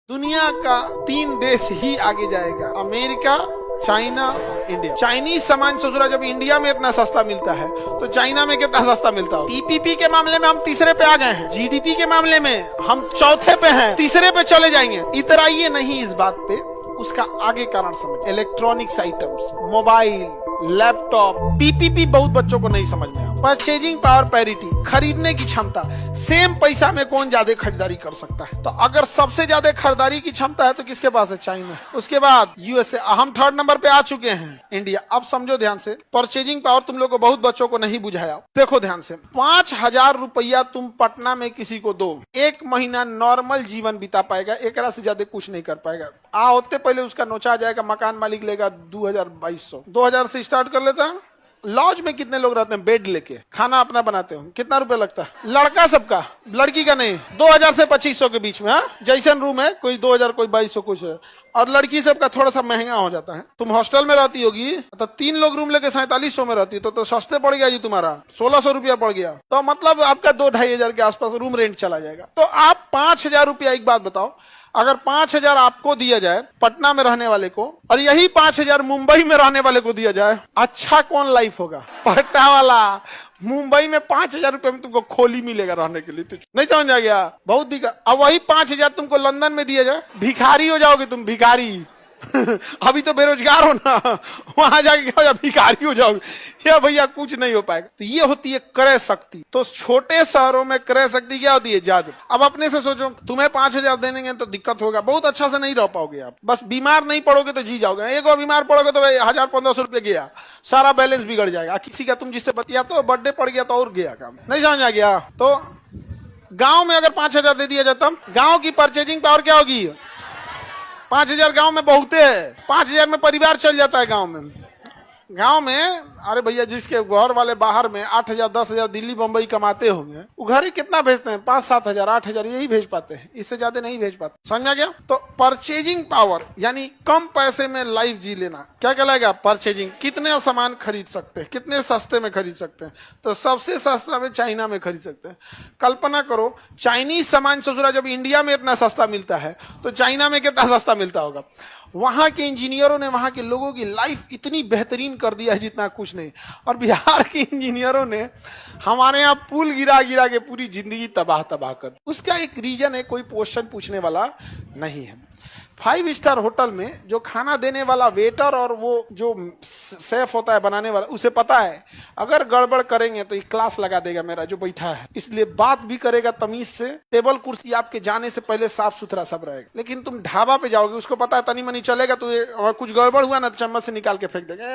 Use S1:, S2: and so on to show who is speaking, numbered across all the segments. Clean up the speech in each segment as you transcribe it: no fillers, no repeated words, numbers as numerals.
S1: दुनिया का 3 देश ही आगे जाएगा, अमेरिका, चाइना और इंडिया। चाइनीज सामान सोच जब इंडिया में इतना सस्ता मिलता है तो चाइना में कितना सस्ता मिलता हो। पीपीपी के मामले में हम तीसरे पे आ गए हैं, जीडीपी के मामले में हम चौथे पे हैं, तीसरे पे चले जाएंगे। इतराइए नहीं इस बात पे, उसका आगे कारण समझ। Electronics items, mobile, laptop, PPP बहुत बच्चों को नहीं समझ में आता। परचेजिंग पावर पैरिटी, खरीदने की क्षमता, सेम पैसा में कौन ज्यादा खरीदारी कर सकता है। तो अगर सबसे ज्यादा खरीदारी की क्षमता है तो किसके पास है? चाइना। उसके बाद यूएसए। हम 3rd नंबर पे आ चुके हैं, इंडिया। अब समझो ध्यान से, परचेजिंग पावर तुम लोग को बहुत बच्चों को नहीं बुझाया। देखो ध्यान से, 5,000 रुपया तुम पटना में किसी को दो, 1 महीना नॉर्मल जीवन बिता पाएगा, एक से ज्यादा कुछ नहीं कर पाएगा। होते पहले उसका नोचा जाएगा, मकान मालिक लेगा 2,200 से स्टार्ट कर लेता है। लॉज में कितने लोग रहते हैं बेड लेके, खाना अपना बनाते हो, कितना रुपया लगता है? लड़का सबका, लड़की का नहीं। 2,000 से 2,500 के बीच में। जैसन रूम है, कोई 2,000 कोई 2,200 कुछ है। और लड़की सबका थोड़ा सा महंगा हो जाता है। तुम हॉस्टल में रहती होगी तो 3 लोग रूम लेके 4700 में रहती है तो सस्ते पड़ गया जी, तुम्हारा 1,600 रुपया पड़ गया। तो मतलब आपका 2-2,500 के आसपास रूम रेंट चला जाएगा। तो आप 5,000 रुपया, एक बात बताओ, अगर 5,000 आपको दिया जाए पटना में रहने वाले को, और यही 5,000 मुंबई में रहने वाले को दिया जाए, अच्छा कौन लाइफ होगा? पटना वाला। मुंबई में 5,000 रुपए में तुमको खोली मिलेगा रहने के लिए, तो नहीं समझ आ गया? बहुत दिक्कत। अब वही 5,000 तुमको लंदन में दिया जाए, भिखारी हो जाओगे तुम, भिखारी। अभी तो बेरोजगार हो ना, वहां जाके क्या हो जाए, भिखारी हो जाओगे। या भैया कुछ नहीं हो पाएगा। तो ये होती है क्रय शक्ति। तो छोटे शहरों में क्रय शक्ति क्या होती है? जादू। अब अपने से सोचो, तुम्हें 5,000 देंगे तो दिक्कत होगा, बहुत अच्छा से नहीं रह पाओगे आप। बस बीमार नहीं पड़ोगे तो जी जाओगे, एक बार बीमार पड़ोगे तो 1,000-1,500 रुपये गया, सारा बैलेंस बिगड़ जाएगा। किसी का तुम जिससे बतिया तो बर्थडे पड़ गया तो और गया काम, नहीं समझ आ गया? तो गांव में अगर 5,000 दे दिया जाता, गांव की परचेजिंग पावर क्या होगी? 5,000 गांव में बहुते है, 5,000 में परिवार चल जाता है गांव में। गांव में अरे भैया जिसके घर वाले बाहर में 8,000 10,000 दिल्ली बंबई कमाते होंगे, वो घर ही कितना भेजते हैं? 5-7,000 8,000 यही भेज पाते हैं, इससे ज्यादा नहीं भेज पाते। समझ में आ गया? तो परचेजिंग पावर यानी कम पैसे में लाइफ जी लेना क्या कहलाएगा? परचेजिंग। कितने सामान खरीद सकते हैं, कितने सस्ते में खरीद सकते हैं? तो सबसे सस्ता में चाइना में खरीद सकते हैं। कल्पना करो, चाइनीज सामान सोच रहा जब इंडिया में इतना सस्ता मिलता है तो चाइना में कितना सस्ता मिलता होगा। वहां के इंजीनियरों ने वहां के लोगों की लाइफ इतनी बेहतरीन कर दिया है जितना कुछ नहीं। और बिहार के इंजीनियरों ने हमारे यहाँ पुल गिरा गिरा के पूरी जिंदगी तबाह कर। उसका एक रीजन है, कोई क्वेश्चन पूछने वाला नहीं है। 5 स्टार होटल में जो खाना देने वाला वेटर और वो जो शेफ होता है बनाने वाला, उसे पता है अगर गड़बड़ करेंगे तो ये क्लास लगा देगा मेरा जो बैठा है, इसलिए बात भी करेगा तमीज से। टेबल कुर्सी आपके जाने से पहले साफ सुथरा सब रहेगा। लेकिन तुम ढाबा पे जाओगे, उसको पता है तनी मनी चलेगा तो ये कुछ गड़बड़ हुआ ना तो चम्मच से निकाल के फेंक देंगे,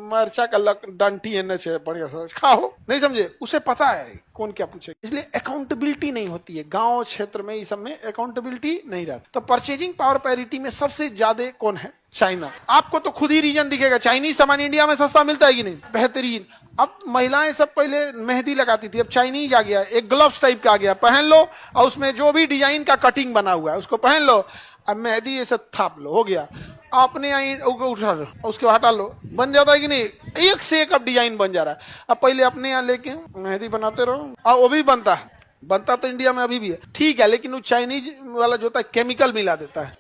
S1: मरचा का डंटी है बढ़िया सा खाओ, नहीं समझे? उसे पता है कौन क्या पूछे। इसलिए अकाउंटेबिलिटी नहीं होती है गांव क्षेत्र में, इस सब में अकाउंटेबिलिटी नहीं रहती। तो परचेजिंग पावर पैरिटी में सबसे ज्यादा कौन है? चाइना। आपको तो खुद ही रीजन दिखेगा, चाइनीज सामान इंडिया में सस्ता मिलता है कि नहीं? बेहतरीन। अब महिलाएं सब पहले मेहंदी लगाती थी, अब चाइनीज आ गया, एक ग्लव्स टाइप का आ गया, पहन लो और उसमें जो भी डिजाइन का कटिंग बना हुआ है उसको पहन लो, अब मेहंदी ऐसे थाप लो, हो गया। अपने उठा लो, उसके हटा लो, बन जाता है कि नहीं? एक से एक अब डिजाइन बन जा रहा है। अब पहले अपने यहाँ लेके मेहंदी बनाते रहो, और वो भी बनता तो इंडिया में अभी भी है, ठीक है, लेकिन वो चाइनीज वाला जो होता है केमिकल मिला देता है,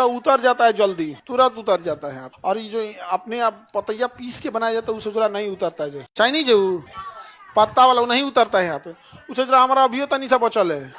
S1: उतर जाता है जल्दी, तुरंत उतर जाता है। और ये जो अपने आप पतैया पीस के बनाया जाता है वो सोच नहीं उतरता है, जो चाइनीज है पत्ता वाला वो नहीं उतरता है यहाँ पे। सोच रहा हमारा अभी तनी सा बचल है।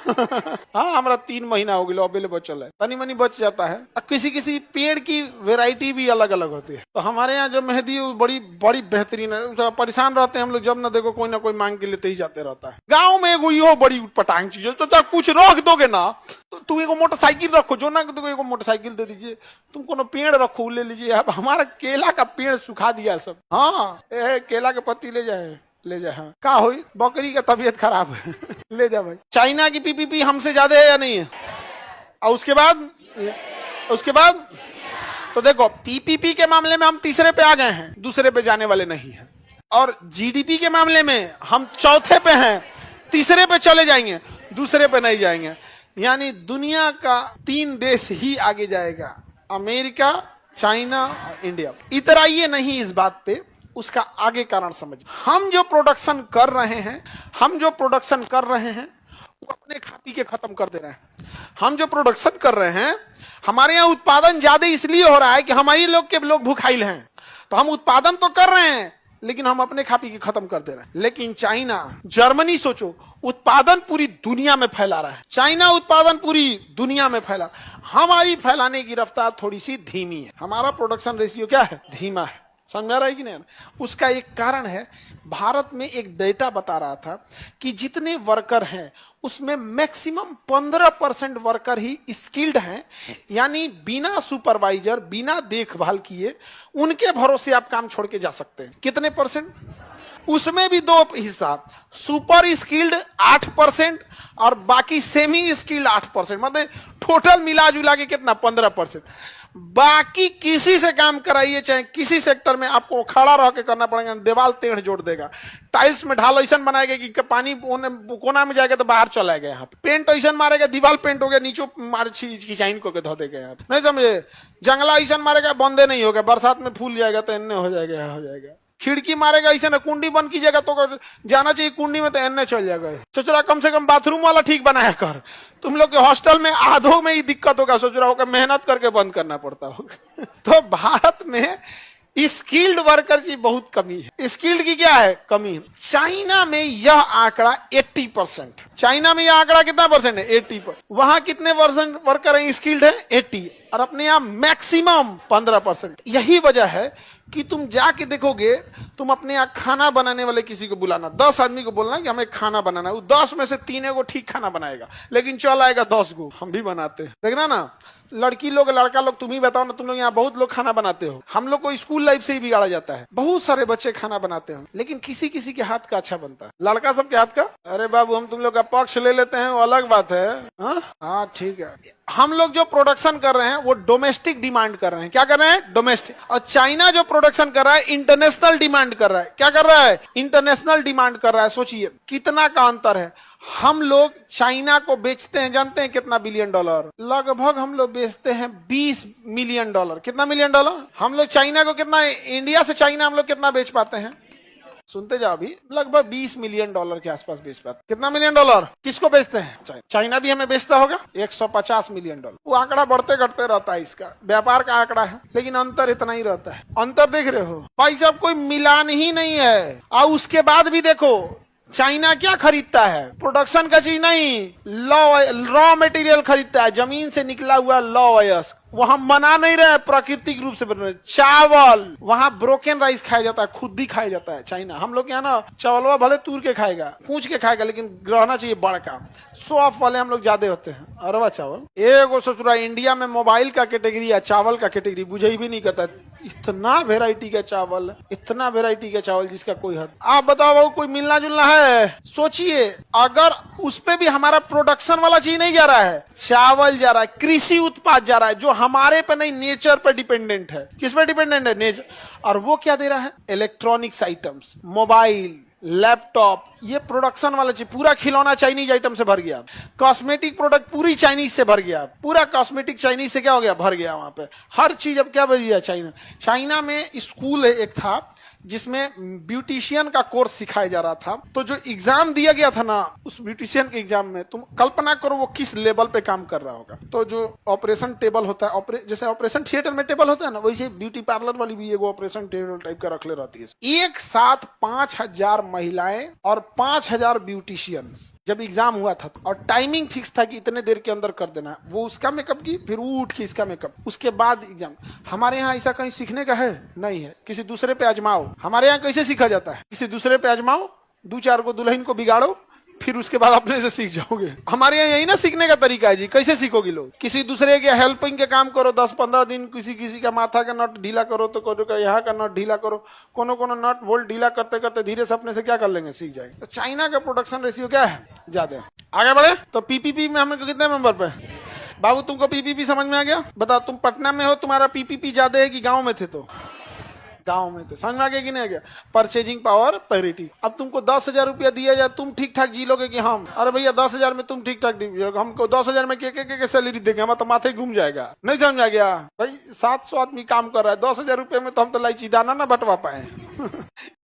S1: हाँ, हमारा 3 महीना हो गया अभी बचल है, तनी मनी बच जाता है। किसी किसी पेड़ की वेराइटी भी अलग अलग होती है। तो हमारे यहाँ जो मेहंदी बड़ी बड़ी बेहतरीन है। परेशान रहते हैं हम लोग, जब ना देखो कोई ना कोई मांग के लेते ही जाते रहता है। गाँव में एगो बड़ी उटपटांग चीज है, तो कुछ रख दोगे ना तो तू एगो मोटरसाइकिल रखो, जो ना तो एगो मोटरसाइकिल दे दीजिए, तुम कोनो पेड़ रखो ले लीजिए। अब हमारा केला का पेड़ सुखा दिया सब। हाँ, केला के पत्ती ले जाए हाँ। क्या हुई? बकरी का तबीयत खराब है। ले जा भाई। चाइना की पीपीपी हमसे ज्यादा है या नहीं है? और उसके बाद तो देखो, पीपीपी के मामले में हम तीसरे पे आ गए हैं, दूसरे पे जाने वाले नहीं हैं। और जीडीपी के मामले में हम चौथे पे हैं, तीसरे पे चले जाएंगे, दूसरे पे नहीं जाएंगे। यानी दुनिया का 3 देश ही आगे जाएगा, अमेरिका, चाइना और इंडिया। इतराइए नहीं इस बात पे, उसका आगे कारण समझ। हम जो प्रोडक्शन कर रहे हैं वो अपने खा पी के खत्म कर दे रहे हैं। हम जो प्रोडक्शन कर रहे हैं, हमारे यहाँ उत्पादन ज्यादा इसलिए हो रहा है कि हमारे लोग भूखाइल हैं। तो हम उत्पादन तो कर रहे हैं, लेकिन हम अपने खा पी के खत्म कर दे रहे हैं। लेकिन चाइना, जर्मनी सोचो, उत्पादन पूरी दुनिया में फैला रहा है। चाइना उत्पादन पूरी दुनिया में फैला, हमारी फैलाने की रफ्तार थोड़ी सी धीमी है। हमारा प्रोडक्शन रेशियो क्या है? धीमा है। समझ में आ रहा है कि नहीं? उसका एक कारण है, भारत में एक डेटा बता रहा था कि जितने वर्कर हैं उसमें मैक्सिमम 15% वर्कर ही स्किल्ड हैं, यानी बिना सुपरवाइजर, बिना देखभाल किए उनके भरोसे आप काम छोड़ के जा सकते हैं। कितने परसेंट? उसमें भी दो हिस्सा, सुपर स्किल्ड 8% और बाकी सेमी स्किल्ड 8%, मतलब टोटल मिला जुला के कितना? 15%। बाकी किसी से काम कराइए, चाहे किसी सेक्टर में, आपको खड़ा रह के करना पड़ेगा, दीवार टेढ़ जोड़ देगा। टाइल्स में ढाल ऐसा बनाएगा कि पानी कोना में जाएगा तो बाहर चला गया। यहाँ पेंट ऐसा मारेगा, दीवार पेंट हो गया, नीचे मारे खिंचाइन को के धो देगा। यहाँ नहीं समझे? जंगला ऐसा मारेगा, बंदे नहीं होगा, बरसात में फूल जाएगा तो इन्ने हो जाएगा, यहाँ हो जाएगा। खिड़की मारेगा ऐसे ना, कुंडी बंद कीजिएगा तो जाना चाहिए कुंडी में, तो एन्ने चल जाएगा। सोच रहा कम से कम बाथरूम वाला ठीक बनाया कर। तुम लोग के हॉस्टल में आधों में ही दिक्कत होगा, सोच रहा होगा मेहनत करके बंद करना पड़ता होगा। तो भारत में स्किल्ड वर्कर की बहुत कमी है। स्किल्ड की क्या है? कमी है। चाइना में यह आंकड़ा 80%। चाइना में यह आंकड़ा कितना परसेंट है? 80%। वहां कितने परसेंट वर्कर हैं स्किल्ड है? 80। और अपने यहाँ मैक्सिमम 15%। यही वजह है कि तुम जाके देखोगे, तुम अपने यहाँ खाना बनाने वाले किसी को बुलाना, 10 आदमी को बोलना कि हमें खाना बनाना है, वो 10 में से 3 को ठीक खाना बनाएगा, लेकिन चल आएगा 10 को। हम भी बनाते हैं, देखना ना। लड़की लोग, लड़का लोग, तुम ही बताओ ना, तुम लोग यहाँ बहुत लोग खाना बनाते हो। हम लोग को स्कूल लाइफ से ही बिगाड़ा जाता है। बहुत सारे बच्चे खाना बनाते हैं, लेकिन किसी किसी के हाथ का अच्छा बनता है। लड़का सबके हाथ का, अरे बाबू हम तुम लोग का पक्ष ले लेते हैं, वो अलग बात है। हाँ ठीक है। हम लोग जो प्रोडक्शन कर रहे हैं वो डोमेस्टिक डिमांड कर रहे हैं। क्या कर रहे हैं? डोमेस्टिक। और चाइना जो प्रोडक्शन कर रहा है इंटरनेशनल डिमांड कर रहा है। क्या कर रहा है? इंटरनेशनल डिमांड कर रहा है। सोचिए कितना का अंतर है। हम लोग चाइना को बेचते हैं, जानते हैं कितना बिलियन डॉलर? लगभग हम लोग बेचते हैं 20 मिलियन डॉलर। कितना मिलियन डॉलर? हम लोग चाइना को कितना, इंडिया से चाइना हम लोग कितना बेच पाते हैं? सुनते जाओ, अभी लगभग 20 मिलियन डॉलर के आसपास बेच पाते। कितना मिलियन डॉलर? किसको बेचते हैं? चाइना भी हमें बेचता होगा 150 मिलियन डॉलर। वो आंकड़ा बढ़ते घटते रहता है, इसका व्यापार का आंकड़ा है, लेकिन अंतर इतना ही रहता है। अंतर देख रहे हो भाई साहब, कोई मिलान ही नहीं है। और उसके बाद भी देखो चाइना क्या खरीदता है? प्रोडक्शन का चीज नहीं, रॉ मटेरियल खरीदता है, जमीन से निकला हुआ लॉ वयस्क। वहां मना नहीं रहे, प्राकृतिक रूप से बन रहे। चावल, वहां ब्रोकन राइस खाया जाता है, खुद ही खाया जाता है। चाइना, हम लोग यहाँ ना चावलवा भले तूर के खाएगा, पूछ के खाएगा, लेकिन रहना चाहिए बड़का। शो ऑफ वाले हम लोग ज्यादा होते हैं। अरवा चावल एगो सोच रहा, इंडिया में मोबाइल का कैटेगरी या चावल का कैटेगरी बुझे भी नहीं करता। इतना वेराइटी का चावल, इतना वेराइटी का चावल जिसका कोई हद। आप बताओ कोई मिलना जुलना है? सोचिए, अगर उस पे भी हमारा प्रोडक्शन वाला चीज नहीं जा रहा है, चावल जा रहा है, कृषि उत्पाद जा रहा है, जो हमारे पे नहीं, नेचर पे डिपेंडेंट है। किस पे डिपेंडेंट है? नेचर। और वो क्या दे रहा है? इलेक्ट्रॉनिक्स आइटम्स, मोबाइल, लैपटॉप, ये प्रोडक्शन वाला चीज। पूरा खिलौना चाइनीज आइटम से भर गया, कॉस्मेटिक प्रोडक्ट पूरी चाइनीज से भर गया, पूरा कॉस्मेटिक चाइनीज से क्या हो गया? भर गया। वहां पे हर चीज अब क्या भर गया? चाइना। चाइना में स्कूल एक था जिसमें ब्यूटिशियन का कोर्स सिखाया जा रहा था। तो जो एग्जाम दिया गया था ना, उस ब्यूटिशियन के एग्जाम में तुम कल्पना करो वो किस लेवल पे काम कर रहा होगा। तो जो ऑपरेशन टेबल होता है, जैसे ऑपरेशन थिएटर में टेबल होता है ना, वैसे ब्यूटी पार्लर वाली भी एक ऑपरेशन टेबल टाइप का रखले रहती है। एक साथ 5000 महिलाएं और 5000 ब्यूटिशियंस जब एग्जाम हुआ था, और टाइमिंग फिक्स था कि इतने देर के अंदर कर देना। वो उसका मेकअप की, फिर उठ के इसका मेकअप, उसके बाद एग्जाम। हमारे यहाँ ऐसा कहीं सीखने का है? नहीं है। किसी दूसरे पे आजमाओ। हमारे यहाँ कैसे सीखा जाता है? किसी दूसरे पे आजमाओ, 2-4 को दुल्हन को बिगाड़ो, फिर उसके बाद अपने से सीख जाओगे। हमारे यहाँ यही ना सीखने का तरीका है जी। कैसे सीखोगे लोग? किसी दूसरे के हेल्पिंग के काम करो, 10-15 दिन किसी का माथा का नट ढीला करो, तो कोनो का यहाँ का नट ढीला करो, कोनो नट बोल्ट ढीला करते करते धीरे से अपने से क्या कर लेंगे? सीख जाएंगे। तो चाइना का प्रोडक्शन रेशियो क्या है? ज्यादा। आगे बढ़े तो पीपीपी में हम कितने मेंबर पे? बाबू तुमको पीपीपी समझ में आ गया? बताओ, तुम पटना में हो, तुम्हारा पीपीपी ज्यादा है कि गाँव में थे? तो गांव में थे। समझ में आ गया कि नहीं आ गया? Purchasing power parity. अब तुमको 10,000 रुपया दिया जाए, तुम ठीक ठाक जी लोगे कि हम, अरे भैया 10,000 में तुम ठीक ठाक दीजिए, हमको 10,000 में के सैलरी देंगे, हमारा तो माथे घूम जाएगा। नहीं समझ आ गया भाई? 700 आदमी काम कर रहा है, 10,000 रुपये में तो हम तो इलायची दाना ना बंटवा पाए।